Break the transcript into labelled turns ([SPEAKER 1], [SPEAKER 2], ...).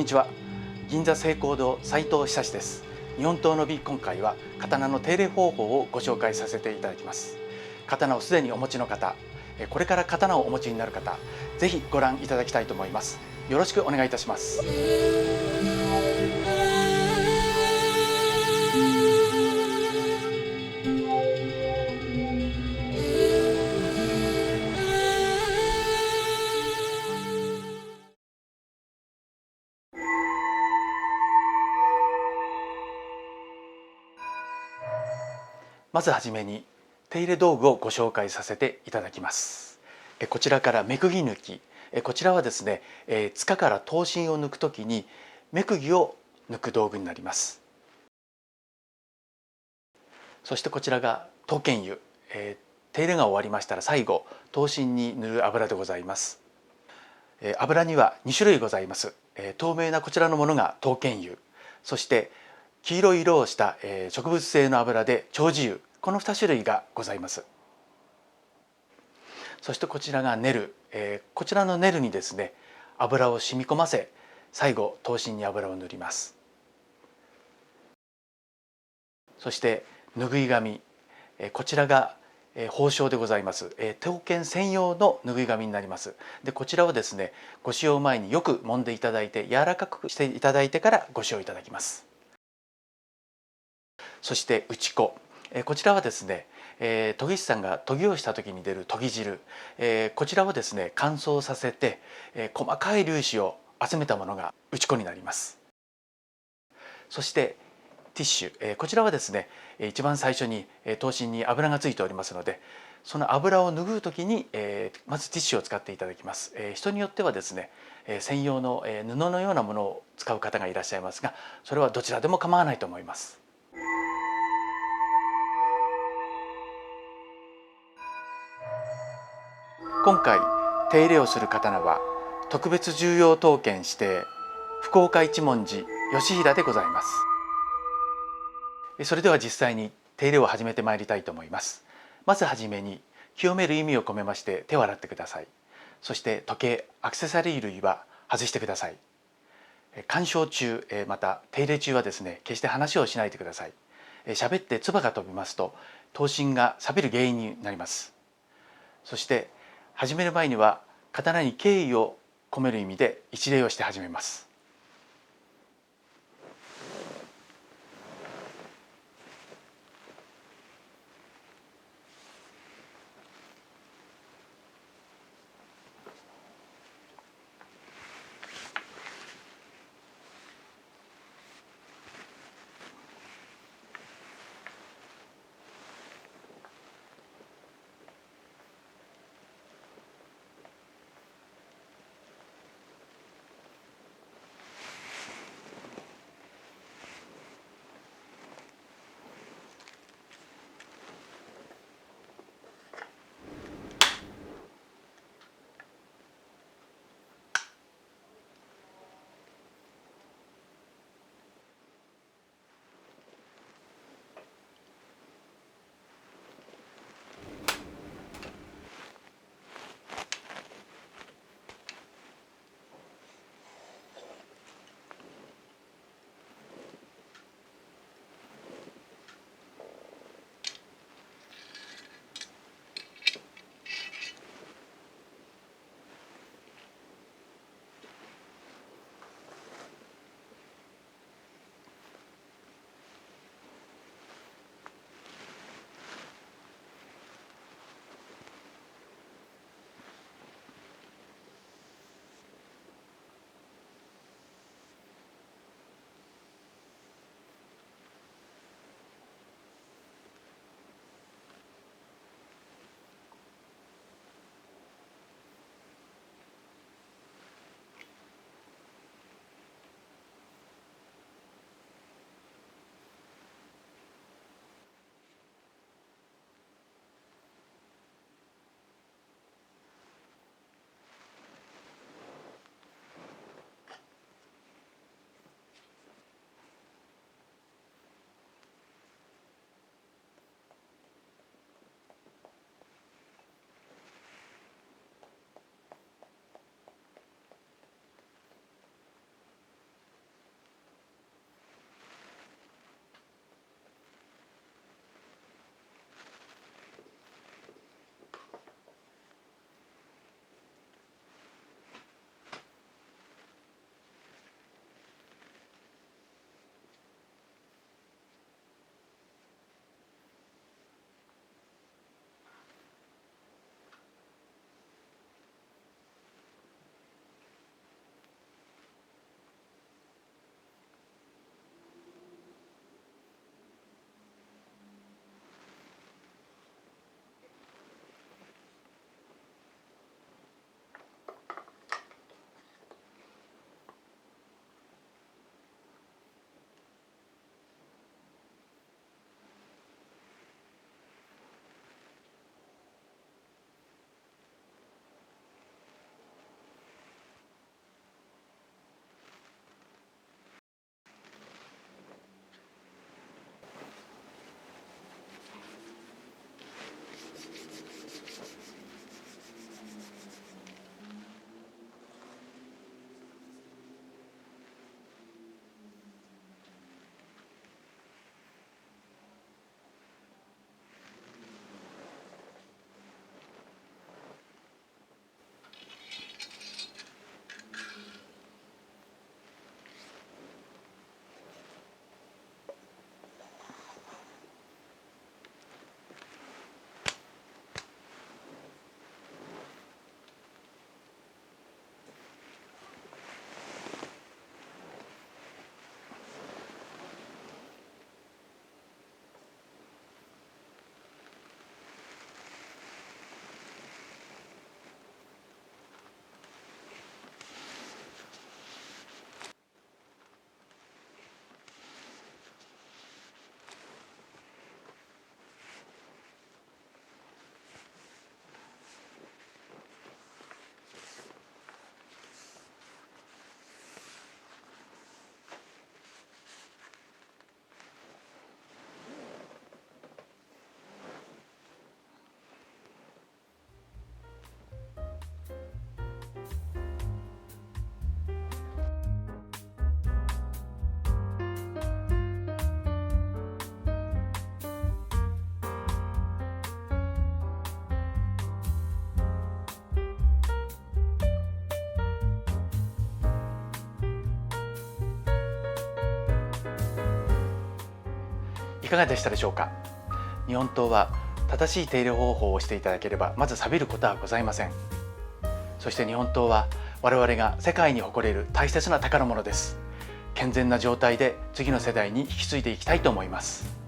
[SPEAKER 1] にちは。銀座成功堂斉藤久志です。日本刀の美、今回は刀の手入れ方法をご紹介させていただきます。刀をすでにお持ちの方、これから刀をお持ちになる方、ぜひご覧いただきたいと思います。よろしくお願いいたします。まずはじめに手入れ道具をご紹介させていただきます。こちらから目釘抜き、こちらはですね、柄から刀身を抜くときに目釘を抜く道具になります。そしてこちらが刀剣油、手入れが終わりましたら最後刀身に塗る油でございます。油には2種類ございます。透明なこちらのものが刀剣油、そして黄色い色をした植物性の油で長寿油、この2種類がございます。そしてこちらが練る、こちらの練るにですね、油を染み込ませ、最後刀身に油を塗ります。そして拭い紙、こちらが包丁でございます。刀剣専用の拭い紙になります。でこちらをですね、ご使用前によく揉んでいただいて柔らかくしていただいてからご使用いただきます。そして打ち粉、こちらはですね、研ぎ師さんが研ぎをした時に出る研ぎ汁、こちらをですね乾燥させて、細かい粒子を集めたものが打ち粉になります。そしてティッシュ、こちらはですね一番最初に刀身に油がついておりますので、その油を拭う時にまずティッシュを使っていただきます。人によってはですね専用の布のようなものを使う方がいらっしゃいますが、それはどちらでも構わないと思います。今回手入れをする刀は特別重要刀剣指定福岡一文字吉平でございます。それでは実際に手入れを始めてまいりたいと思います。まずはじめに清める意味を込めまして手を洗ってください。そして時計、アクセサリー類は外してください。鑑賞中、また手入れ中はですね決して話をしないでください。喋って唾が飛びますと刀身が錆びる原因になります。そして始める前には刀に敬意を込める意味で一礼をして始めます。かがでしたでしょうか。日本刀は正しい手入れ方法をしていただければまず錆びることはございません。そして日本刀は我々が世界に誇れる大切な宝物です。健全な状態で次の世代に引き継いでいきたいと思います。